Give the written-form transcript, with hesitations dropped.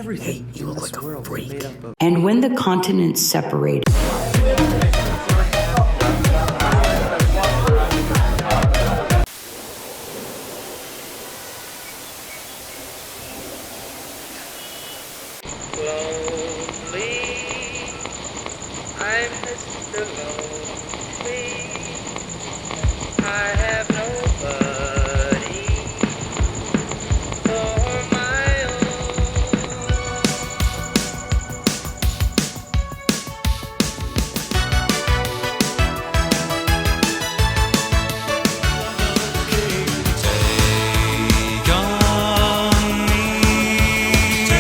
everything in this world is made up of. And when the continents separated, Lonely, I'm Mr. Lonely. I